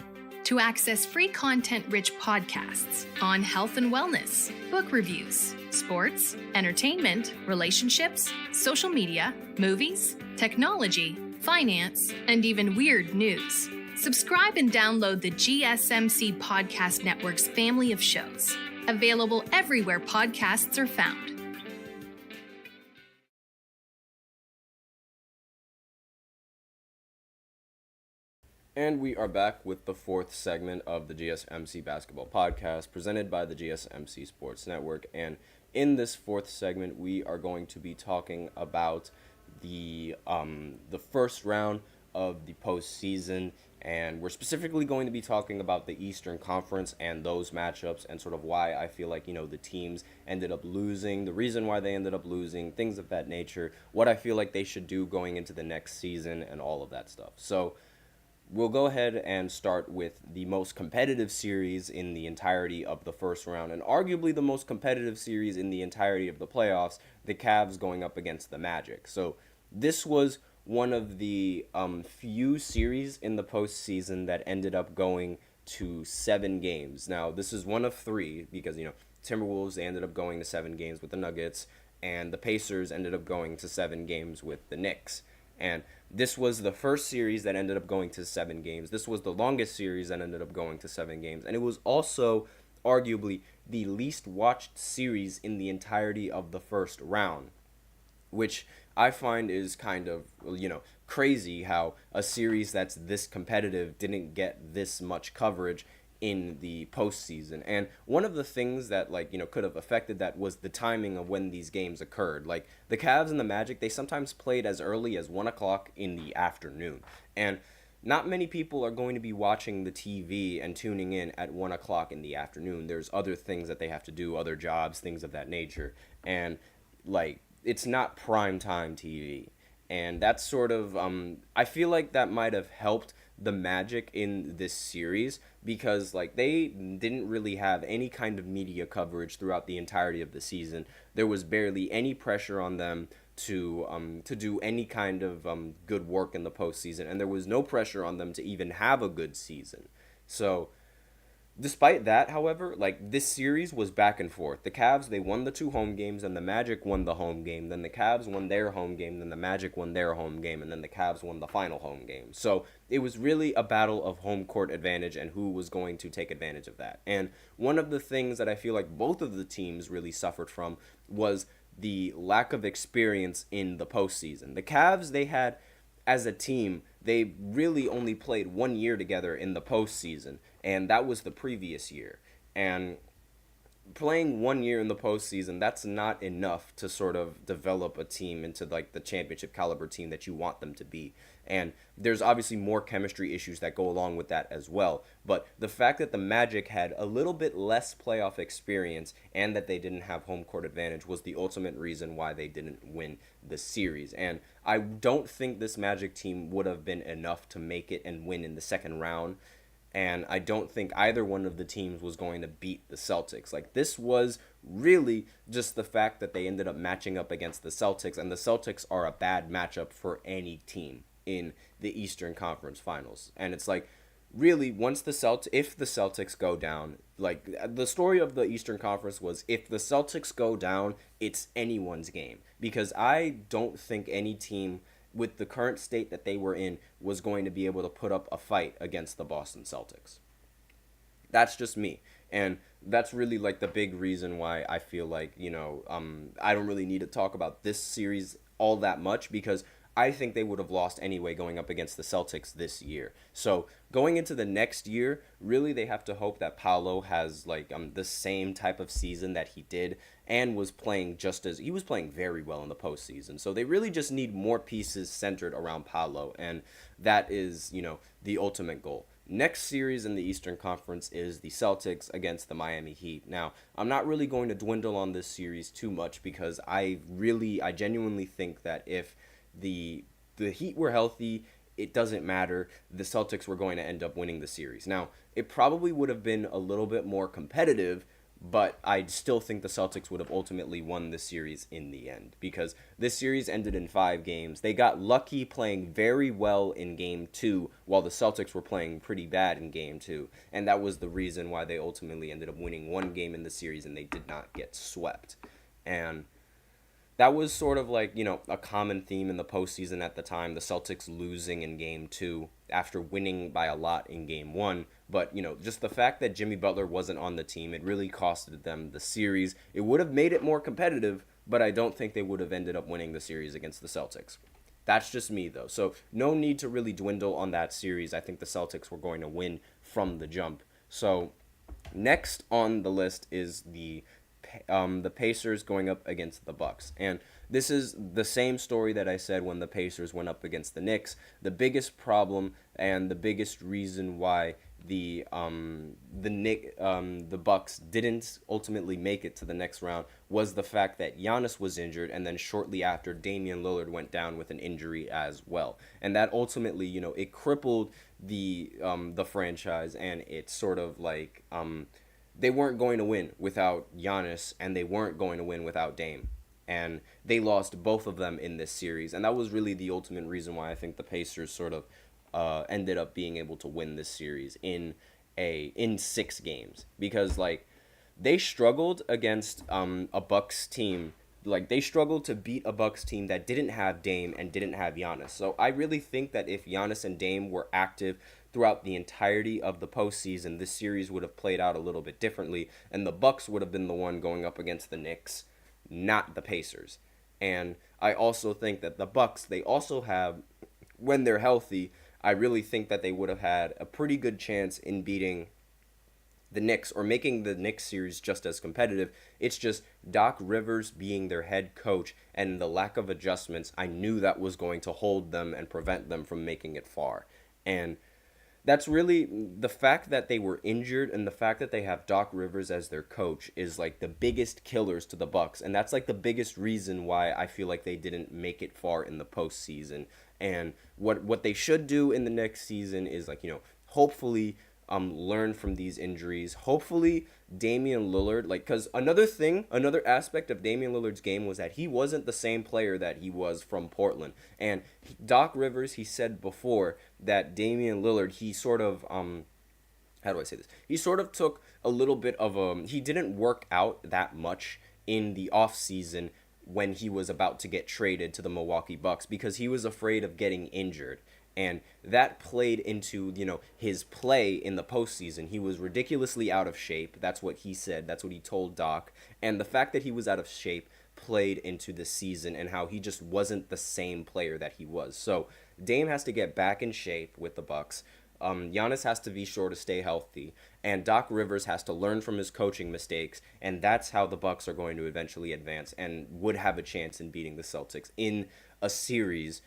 to access free content-rich podcasts on health and wellness, book reviews, sports, entertainment, relationships, social media, movies, technology, finance, and even weird news. Subscribe and download the GSMC Podcast Network's family of shows, available everywhere podcasts are found. And we are back with the fourth segment of the GSMC Basketball Podcast, presented by the GSMC Sports Network. And in this fourth segment, we are going to be talking about the first round of the postseason, and we're specifically going to be talking about the Eastern Conference and those matchups and sort of why I feel like, the teams ended up losing, the reason why they ended up losing, things of that nature, what I feel like they should do going into the next season, and all of that stuff. So we'll go ahead and start with the most competitive series in the entirety of the first round, and arguably the most competitive series in the entirety of the playoffs, the Cavs going up against the Magic. So this was one of the few series in the postseason that ended up going to 7 games. Now, this is one of 3 because, Timberwolves, they ended up going to 7 games with the Nuggets, and the Pacers ended up going to 7 games with the Knicks. And this was the first series that ended up going to 7 games. This was the longest series that ended up going to 7 games. And it was also arguably the least watched series in the entirety of the first round, which I find is kind of, crazy how a series that's this competitive didn't get this much coverage in the postseason. And one of the things that could have affected that was the timing of when these games occurred. Like the Cavs and the Magic, they sometimes played as early as 1 o'clock in the afternoon, and not many people are going to be watching the TV and tuning in at 1 o'clock in the afternoon. There's other things that they have to do, other jobs, things of that nature, and it's not prime time TV. And that's sort of I feel like that might have helped the Magic in this series, because they didn't really have any kind of media coverage throughout the entirety of the season. There was barely any pressure on them to do any kind of good work in the postseason, and there was no pressure on them to even have a good season. So despite that, however, this series was back and forth. The Cavs, they won the 2 home games, and the Magic won the home game. Then the Cavs won their home game, then the Magic won their home game, and then the Cavs won the final home game. So it was really a battle of home court advantage and who was going to take advantage of that. And one of the things that I feel like both of the teams really suffered from was the lack of experience in the postseason. The Cavs, they had, as a team, they really only played 1 year together in the postseason, and that was the previous year. And playing 1 year in the postseason, that's not enough to sort of develop a team into the championship caliber team that you want them to be. And there's obviously more chemistry issues that go along with that as well. But the fact that the Magic had a little bit less playoff experience and that they didn't have home court advantage was the ultimate reason why they didn't win the series. And I don't think this Magic team would have been enough to make it and win in the second round. And I don't think either one of the teams was going to beat the Celtics. Like, this was really just the fact that they ended up matching up against the Celtics, and the Celtics are a bad matchup for any team in the Eastern Conference Finals. And it's like, really, if the Celtics go down, like, the story of the Eastern Conference was, if the Celtics go down, it's anyone's game. Because I don't think any team with the current state that they were in was going to be able to put up a fight against the Boston Celtics. That's just me. And that's really like the big reason why I feel like, I don't really need to talk about this series all that much, because I think they would have lost anyway going up against the Celtics this year. So going into the next year, really they have to hope that Paolo has like the same type of season that he did, and was playing he was playing very well in the postseason. So they really just need more pieces centered around Paolo, and that is, the ultimate goal. Next series in the Eastern Conference is the Celtics against the Miami Heat. Now, I'm not really going to dwindle on this series too much, because I genuinely think that if the Heat were healthy, it doesn't matter. The Celtics were going to end up winning the series. Now, it probably would have been a little bit more competitive, but I still think the Celtics would have ultimately won the series in the end, because this series ended in 5 games. They got lucky playing very well in Game 2, while the Celtics were playing pretty bad in Game 2, and that was the reason why they ultimately ended up winning 1 game in the series, and they did not get swept. And that was sort of like, a common theme in the postseason at the time, the Celtics losing in Game 2 after winning by a lot in Game 1. But, just the fact that Jimmy Butler wasn't on the team, it really costed them the series. It would have made it more competitive, but I don't think they would have ended up winning the series against the Celtics. That's just me, though. So no need to really dwindle on that series. I think the Celtics were going to win from the jump. So next on the list is the Pacers going up against the Bucks. And this is the same story that I said when the Pacers went up against the Knicks. The biggest problem and the biggest reason why the Bucks didn't ultimately make it to the next round was the fact that Giannis was injured, and then shortly after, Damian Lillard went down with an injury as well. And that ultimately, it crippled the franchise, and it's sort of like they weren't going to win without Giannis, and they weren't going to win without Dame. And they lost both of them in this series. And that was really the ultimate reason why I think the Pacers sort of ended up being able to win this series in 6 games. Because, like, they struggled against a Bucks team. Like, they struggled to beat a Bucks team that didn't have Dame and didn't have Giannis. So I really think that if Giannis and Dame were active throughout the entirety of the postseason, this series would have played out a little bit differently, and the Bucks would have been the one going up against the Knicks, not the Pacers. And I also think that the Bucks, they also have, when they're healthy, I really think that they would have had a pretty good chance in beating the Knicks, or making the Knicks series just as competitive. It's just Doc Rivers being their head coach and the lack of adjustments, I knew that was going to hold them and prevent them from making it far. And that's really the fact that they were injured, and the fact that they have Doc Rivers as their coach is like the biggest killers to the Bucks, and that's like the biggest reason why I feel like they didn't make it far in the postseason. And what they should do in the next season is, like, hopefully learn from these injuries. Hopefully Damian Lillard, like, because another aspect of Damian Lillard's game was that he wasn't the same player that he was from Portland. And Doc Rivers, he said before that Damian Lillard, he sort of how do I say this? He sort of took a little bit of he didn't work out that much in the offseason when he was about to get traded to the Milwaukee Bucks, because he was afraid of getting injured. And that played into, his play in the postseason. He was ridiculously out of shape. That's what he said. That's what he told Doc. And the fact that he was out of shape played into the season, and how he just wasn't the same player that he was. So Dame has to get back in shape with the Bucks. Giannis has to be sure to stay healthy, and Doc Rivers has to learn from his coaching mistakes, and that's how the Bucks are going to eventually advance and would have a chance in beating the Celtics in a series,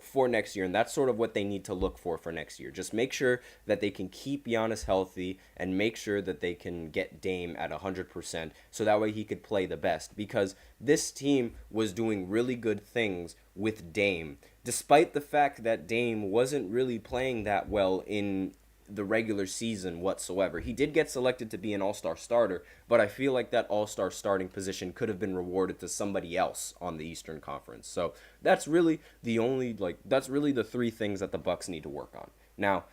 for next year. And that's sort of what they need to look for next year. Just make sure that they can keep Giannis healthy, and make sure that they can get Dame at 100%, so that way he could play the best, because this team was doing really good things with Dame, despite the fact that Dame wasn't really playing that well in the regular season whatsoever. He did get selected to be an all-star starter, but I feel like that all-star starting position could have been rewarded to somebody else on the Eastern Conference. So that's really the three things that the Bucks need to work on. Now,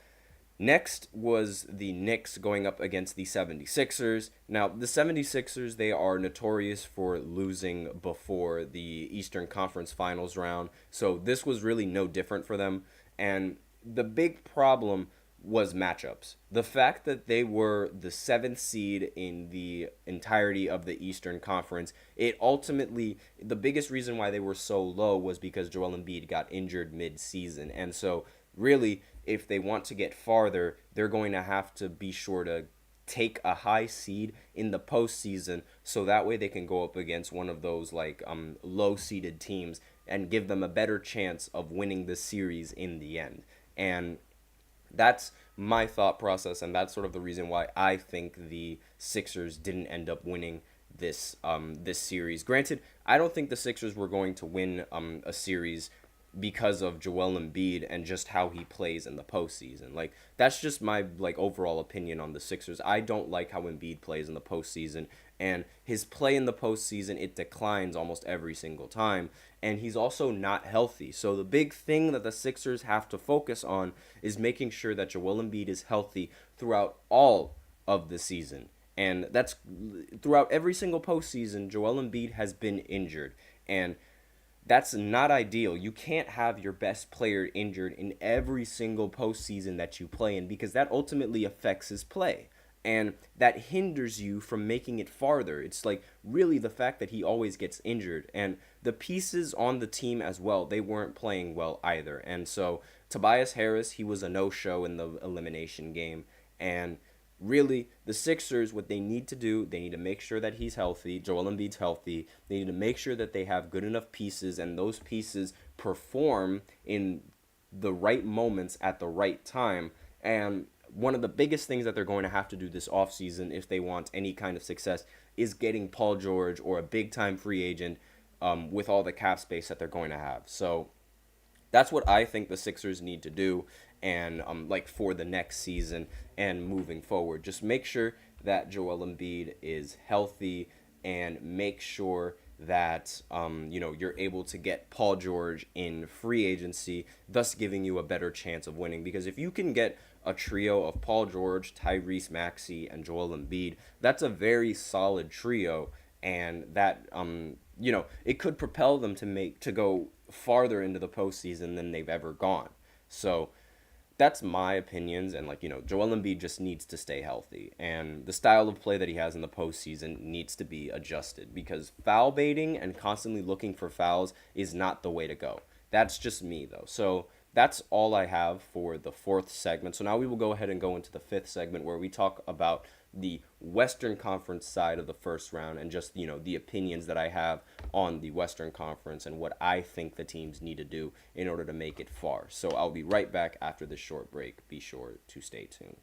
next was the Knicks going up against the 76ers. Now, the 76ers, they are notorious for losing before the Eastern Conference Finals round, so this was really no different for them. And the big problem was matchups. The fact that they were the 7th seed in the entirety of the Eastern Conference, the biggest reason why they were so low was because Joel Embiid got injured mid-season. And so, really, if they want to get farther, they're going to have to be sure to take a high seed in the postseason, so that way they can go up against one of those low-seeded teams and give them a better chance of winning the series in the end. And that's my thought process, and that's sort of the reason why I think the Sixers didn't end up winning this series. Granted, I don't think the Sixers were going to win a series because of Joel Embiid and just how he plays in the postseason. Like, that's just my overall opinion on the Sixers. I don't like how Embiid plays in the postseason, and his play in the postseason, it declines almost every single time, and he's also not healthy. So the big thing that the Sixers have to focus on is making sure that Joel Embiid is healthy throughout all of the season. And that's throughout every single postseason, Joel Embiid has been injured, and that's not ideal. You can't have your best player injured in every single postseason that you play in, because that ultimately affects his play. And that hinders you from making it farther. It's really the fact that he always gets injured. And the pieces on the team as well, they weren't playing well either. And so Tobias Harris, he was a no-show in the elimination game. And really, the Sixers, what they need to do, they need to make sure that he's healthy, Joel Embiid's healthy. They need to make sure that they have good enough pieces, and those pieces perform in the right moments at the right time. And one of the biggest things that they're going to have to do this offseason, if they want any kind of success, is getting Paul George or a big-time free agent with all the cap space that they're going to have. So that's what I think the Sixers need to do, and for the next season and moving forward. Just make sure that Joel Embiid is healthy, and make sure that you're able to get Paul George in free agency, thus giving you a better chance of winning. Because if you can get a trio of Paul George, Tyrese Maxey, and Joel Embiid, that's a very solid trio, and that it could propel them to go farther into the postseason than they've ever gone. So that's my opinions, and Joel Embiid just needs to stay healthy, and the style of play that he has in the postseason needs to be adjusted, because foul baiting and constantly looking for fouls is not the way to go. That's just me, though. So that's all I have for the fourth segment. So now we will go ahead and go into the fifth segment, where we talk about the Western Conference side of the first round, and just the opinions that I have on the Western Conference and what I think the teams need to do in order to make it far. So I'll be right back after this short break. Be sure to stay tuned.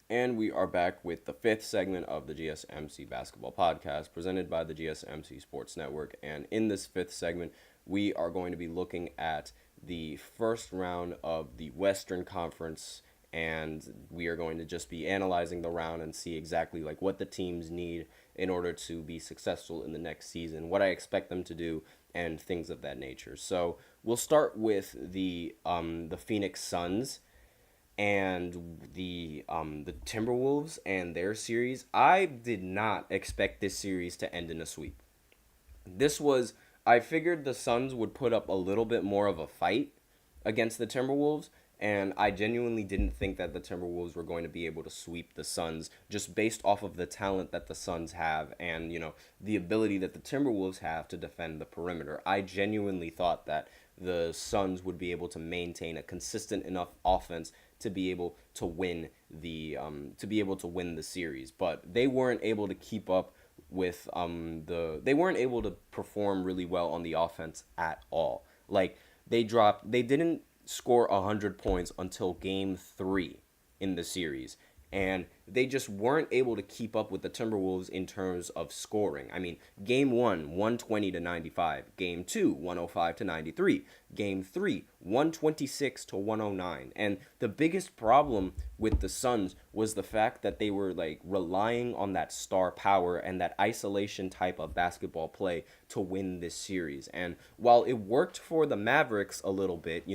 And we are back with the fifth segment of the GSMC Basketball Podcast, presented by the GSMC Sports Network. And in this fifth segment, we are going to be looking at the first round of the Western Conference and we are going to just be analyzing the round and see exactly like what the teams need in order to be successful in the next season, what I expect them to do, and things of that nature. So we'll start with the Phoenix Suns and the Timberwolves and their series. I did not expect this series to end in a sweep. I figured the Suns would put up a little bit more of a fight against the Timberwolves, and I genuinely didn't think that the Timberwolves were going to be able to sweep the Suns just based off of the talent that the Suns have and, the ability that the Timberwolves have to defend the perimeter. I genuinely thought that the Suns would be able to maintain a consistent enough offense to be able to win the series, but they weren't able to keep up with they weren't able to perform really well on the offense at all. Like they didn't score 100 points until game 3 in the series, and they just weren't able to keep up with the Timberwolves in terms of scoring. I mean, game 1, 120 to 95. Game 2, 105 to 93. Game 3, 126 to 109. And the biggest problem with the Suns was the fact that they were like relying on that star power and that isolation type of basketball play to win this series. And while it worked for the Mavericks a little bit,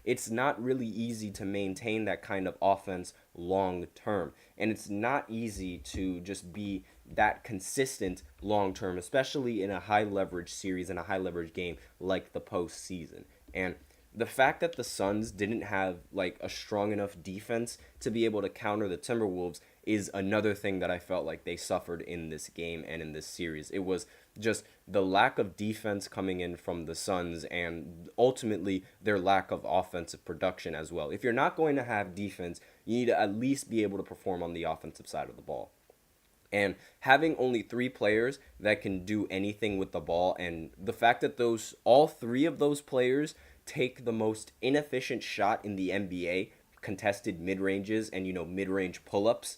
it's not really easy to maintain that kind of offense long term. And it's not easy to just be that consistent long term, especially in a high leverage series and a high leverage game like the postseason. And the fact that the Suns didn't have like a strong enough defense to be able to counter the Timberwolves is another thing that I felt like they suffered in this game and in this series. It was just the lack of defense coming in from the Suns and ultimately their lack of offensive production as well. If you're not going to have defense, you need to at least be able to perform on the offensive side of the ball. And having only 3 players that can do anything with the ball, and the fact that all 3 of those players take the most inefficient shot in the NBA, contested mid-ranges and, mid-range pull-ups,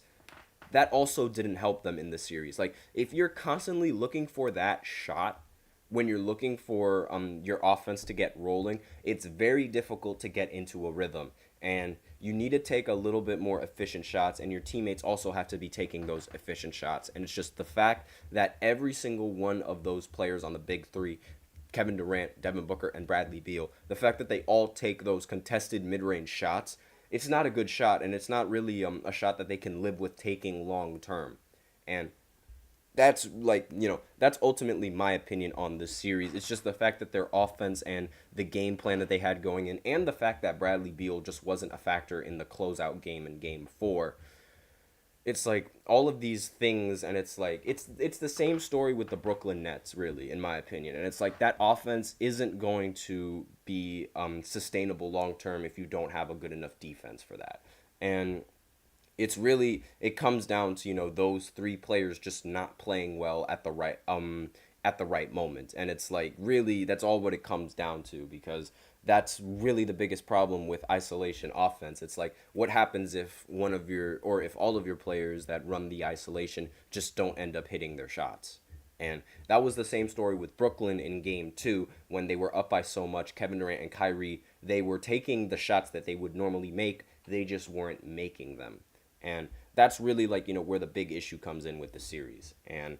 that also didn't help them in the series. Like, if you're constantly looking for that shot when you're looking for your offense to get rolling, it's very difficult to get into a rhythm. And you need to take a little bit more efficient shots, and your teammates also have to be taking those efficient shots. And it's just the fact that every single one of those players on the big 3, Kevin Durant, Devin Booker, and Bradley Beal, the fact that they all take those contested mid-range shots, it's not a good shot, and it's not really a shot that they can live with taking long term. And that's that's ultimately my opinion on this series. It's just the fact that their offense and the game plan that they had going in, and the fact that Bradley Beal just wasn't a factor in the closeout game in game 4. It's like all of these things, and it's like it's the same story with the Brooklyn Nets, really, in my opinion. And it's like that offense isn't going to be sustainable long term if you don't have a good enough defense for that. And it comes down to those 3 players just not playing well at the right moment. And it's like really that's all what it comes down to, because that's really the biggest problem with isolation offense. It's like, what happens if if all of your players that run the isolation just don't end up hitting their shots? And that was the same story with Brooklyn in game 2 when they were up by so much. Kevin Durant and Kyrie, they were taking the shots that they would normally make, they just weren't making them. And that's really where the big issue comes in with the series. And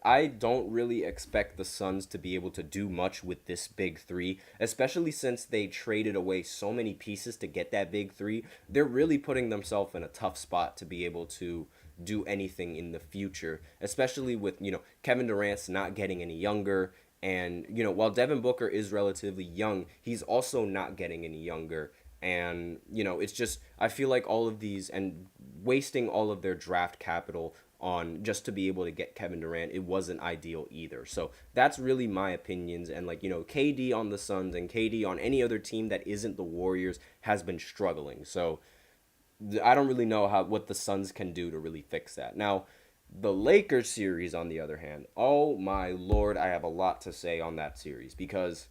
I don't really expect the Suns to be able to do much with this big 3, especially since they traded away so many pieces to get that big 3. They're really putting themselves in a tough spot to be able to do anything in the future, especially with, Kevin Durant's not getting any younger. And, while Devin Booker is relatively young, he's also not getting any younger. And, it's just, I feel like all of these, and wasting all of their draft capital on just to be able to get Kevin Durant, it wasn't ideal either. So that's really my opinions. And KD on the Suns and KD on any other team that isn't the Warriors has been struggling. So I don't really know what the Suns can do to really fix that. Now, the Lakers series, on the other hand, oh my Lord, I have a lot to say on that series, because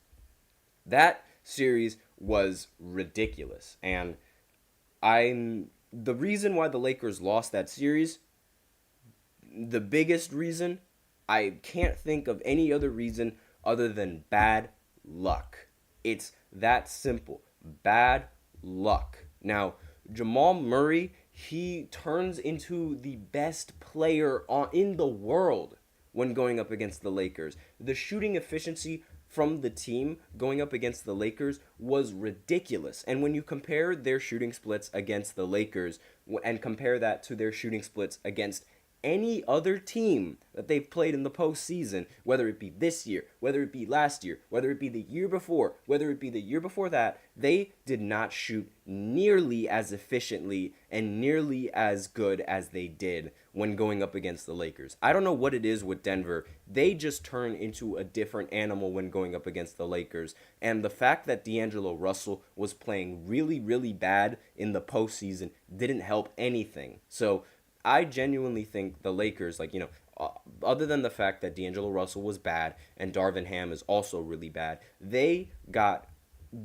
that series was ridiculous. And the reason why the Lakers lost that series, the biggest reason, I can't think of any other reason other than bad luck. It's that simple. Bad luck. Now, Jamal Murray, he turns into the best player in the world when going up against the Lakers. The shooting efficiency from the team going up against the Lakers was ridiculous. And when you compare their shooting splits against the Lakers and compare that to their shooting splits against any other team that they've played in the postseason, whether it be this year, whether it be last year, whether it be the year before, whether it be the year before that, they did not shoot nearly as efficiently and nearly as good as they did when going up against the Lakers. I don't know what it is with Denver. They just turn into a different animal when going up against the Lakers. And the fact that D'Angelo Russell was playing really, really bad in the postseason didn't help anything. So I genuinely think the Lakers, other than the fact that D'Angelo Russell was bad and Darvin Ham is also really bad, they got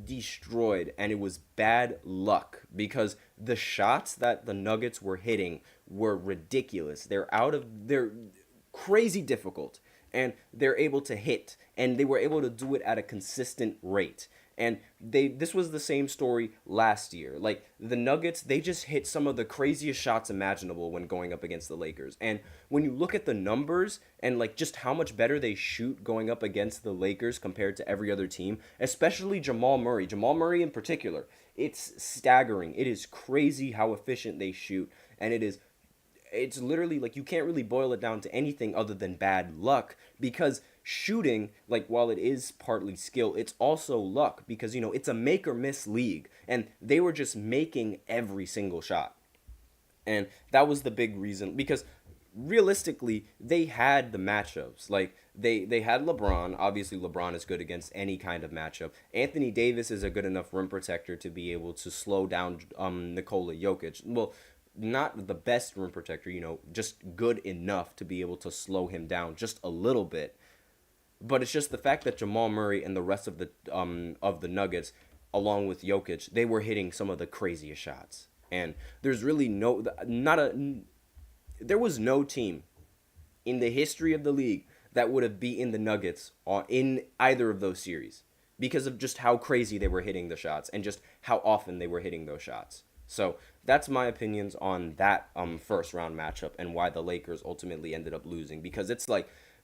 destroyed, and it was bad luck because the shots that the Nuggets were hitting were ridiculous. They're crazy difficult, and they're able to hit, and they were able to do it at a consistent rate. And this was the same story last year. Like, the Nuggets, they just hit some of the craziest shots imaginable when going up against the Lakers. And when you look at the numbers and just how much better they shoot going up against the Lakers compared to every other team, especially Jamal Murray in particular, it's staggering. It is crazy how efficient they shoot, and it's literally you can't really boil it down to anything other than bad luck, because shooting, while it is partly skill, it's also luck, because it's a make or miss league, and they were just making every single shot. And that was the big reason, because realistically they had the matchups. They had LeBron. Obviously LeBron is good against any kind of matchup. Anthony Davis is a good enough rim protector to be able to slow down Nikola Jokic. Well, not the best rim protector, just good enough to be able to slow him down just a little bit. But it's just the fact that Jamal Murray and the rest of the Nuggets, along with Jokic, they were hitting some of the craziest shots. And there's really there was no team in the history of the league that would have beaten the Nuggets in either of those series, because of just how crazy they were hitting the shots and just how often they were hitting those shots. So that's my opinions on that first round matchup and why the Lakers ultimately ended up losing, because it's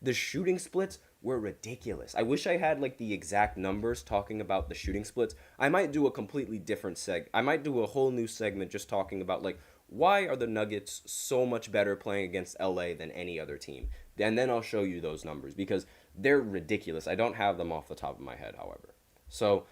the shooting splits were ridiculous. I wish I had the exact numbers talking about the shooting splits. I might do a completely different I might do a whole new segment just talking about why are the Nuggets so much better playing against LA than any other team? And then I'll show you those numbers, because they're ridiculous. I don't have them off the top of my head, however. So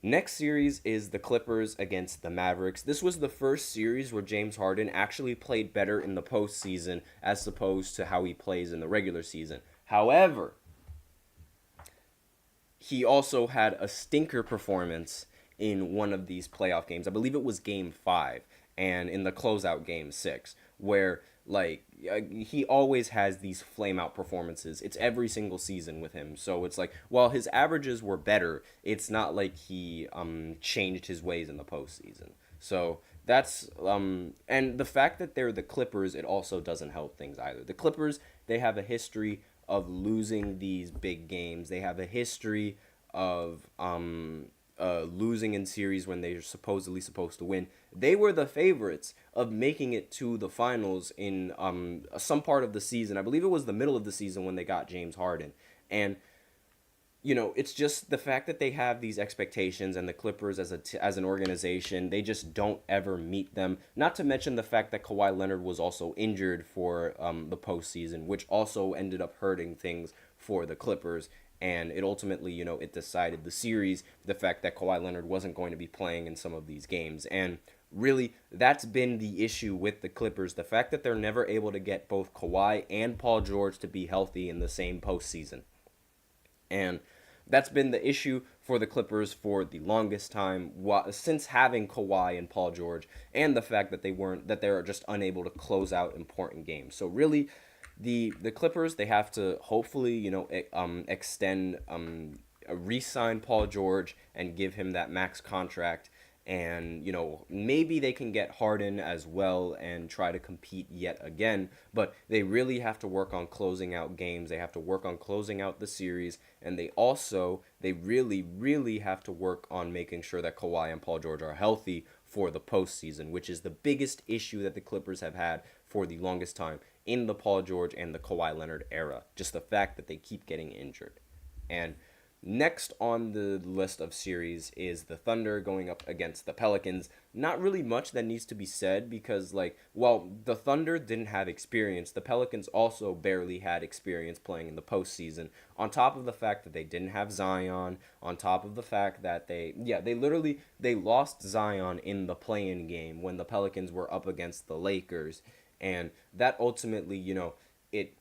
next series is the Clippers against the Mavericks. This was the first series where James Harden actually played better in the postseason as opposed to how he plays in the regular season. However, he also had a stinker performance in one of these playoff games. I believe it was Game 5 and in the closeout Game 6, where he always has these flame out performances. It's every single season with him. So it's while his averages were better, it's not like he changed his ways in the postseason. So that's and the fact that they're the Clippers, it also doesn't help things either. The Clippers, they have a history of losing these big games. They have a history of losing in series when they're supposedly supposed to win. They were the favorites of making it to the finals in some part of the season. I believe it was the middle of the season when they got James Harden. And it's just the fact that they have these expectations, and the Clippers as an organization, they just don't ever meet them. Not to mention the fact that Kawhi Leonard was also injured for the postseason, which also ended up hurting things for the Clippers. And it ultimately, it decided the series, the fact that Kawhi Leonard wasn't going to be playing in some of these games. And really, that's been the issue with the Clippers, the fact that they're never able to get both Kawhi and Paul George to be healthy in the same postseason. And that's been the issue for the Clippers for the longest time, since having Kawhi and Paul George, and the fact that they're just unable to close out important games. So really, the Clippers, they have to hopefully extend re-sign Paul George and give him that max contract, And, maybe they can get Harden as well and try to compete yet again. But they really have to work on closing out games. They have to work on closing out the series. And they really, really have to work on making sure that Kawhi and Paul George are healthy for the postseason, which is the biggest issue that the Clippers have had for the longest time in the Paul George and the Kawhi Leonard era. Just the fact that they keep getting injured. And next on the list of series is the Thunder going up against the Pelicans. Not really much that needs to be said because, the Thunder didn't have experience. The Pelicans also barely had experience playing in the postseason. On top of the fact that they didn't have Zion, on top of the fact that they lost Zion in the play-in game when the Pelicans were up against the Lakers. And that ultimately, it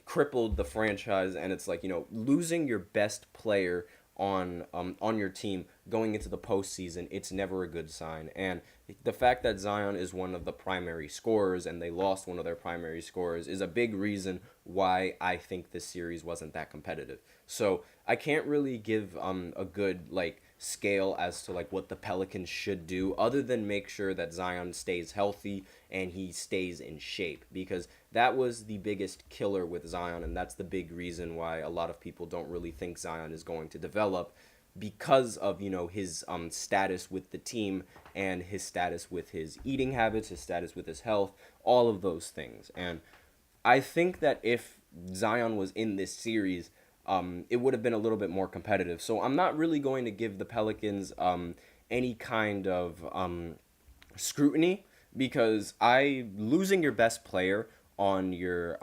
crippled the franchise, and it's losing your best player on your team going into the postseason, it's never a good sign. And the fact that Zion is one of the primary scorers and they lost one of their primary scorers is a big reason why I think this series wasn't that competitive. So I can't really give a good scale as to what the Pelicans should do other than make sure that Zion stays healthy and he stays in shape, because that was the biggest killer with Zion, and that's the big reason why a lot of people don't really think Zion is going to develop, because of his status with the team and his status with his eating habits, his status with his health, all of those things. And I think that if Zion was in this series, it would have been a little bit more competitive. So I'm not really going to give the Pelicans any kind of scrutiny, because losing your best player on your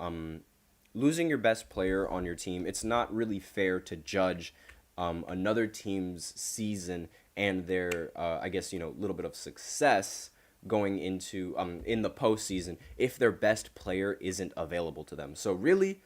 team, it's not really fair to judge another team's season and their little bit of success going into in the postseason if their best player isn't available to them. So really,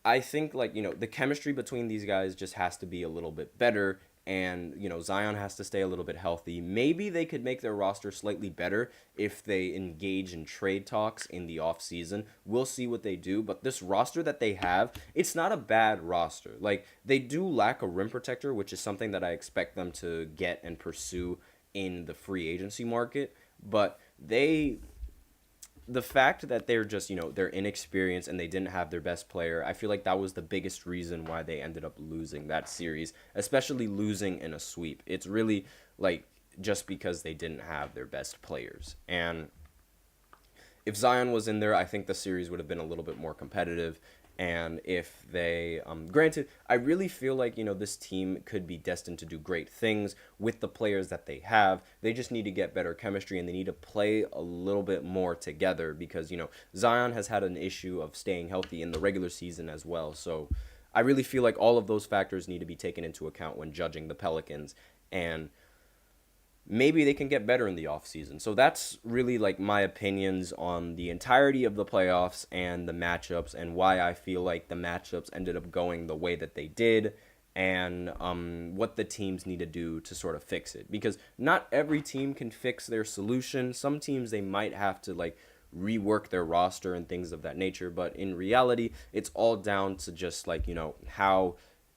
I think the chemistry between these guys just has to be a little bit better, and Zion has to stay a little bit healthy. Maybe they could make their roster slightly better if they engage in trade talks in the offseason. We'll see what they do, but this roster that they have, it's not a bad roster. They do lack a rim protector, which is something that I expect them to get and pursue in the free agency market, but the fact that they're just, they're inexperienced and they didn't have their best player, I feel like that was the biggest reason why they ended up losing that series, especially losing in a sweep. It's really just because they didn't have their best players. And if Zion was in there, I think the series would have been a little bit more competitive. And if they, granted, I really feel like, this team could be destined to do great things with the players that they have. They just need to get better chemistry, and they need to play a little bit more together, because, Zion has had an issue of staying healthy in the regular season as well. So I really feel like all of those factors need to be taken into account when judging the Pelicans, and maybe they can get better in the offseason. So that's really my opinions on the entirety of the playoffs and the matchups, and why I feel like the matchups ended up going the way that they did, and what the teams need to do to sort of fix it. Because not every team can fix their solution. Some teams, they might have to rework their roster and things of that nature. But in reality, it's all down to just how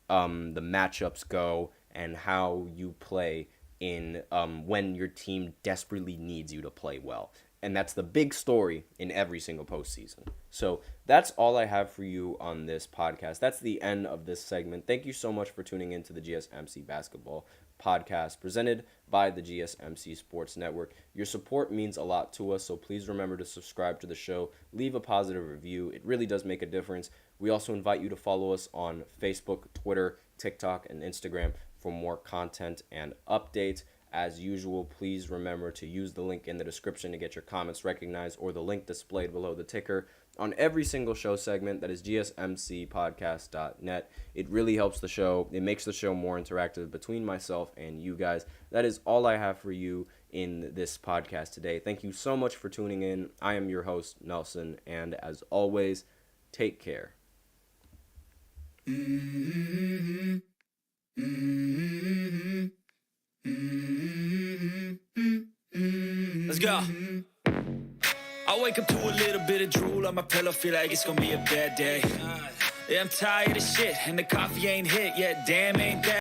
the matchups go and how you play in when your team desperately needs you to play well. And that's the big story in every single postseason. So that's all I have for you on this podcast. That's the end of this segment. Thank you so much for tuning in to the GSMC Basketball Podcast presented by the GSMC Sports Network. Your support means a lot to us, so please remember to subscribe to the show, leave a positive review. It really does make a difference. We also invite you to follow us on Facebook, Twitter, TikTok, and Instagram for more content and updates. As usual, please remember to use the link in the description to get your comments recognized, or the link displayed below the ticker on every single show segment. That is GSMCPodcast.net. It really helps the show. It makes the show more interactive between myself and you guys. That is all I have for you in this podcast today. Thank you so much for tuning in. I am your host, Nelson, and as always, take care. Let's go. I wake up to a little bit of drool on my pillow, feel like it's gonna be a bad day. Yeah, I'm tired of shit, and the coffee ain't hit yet, damn ain't that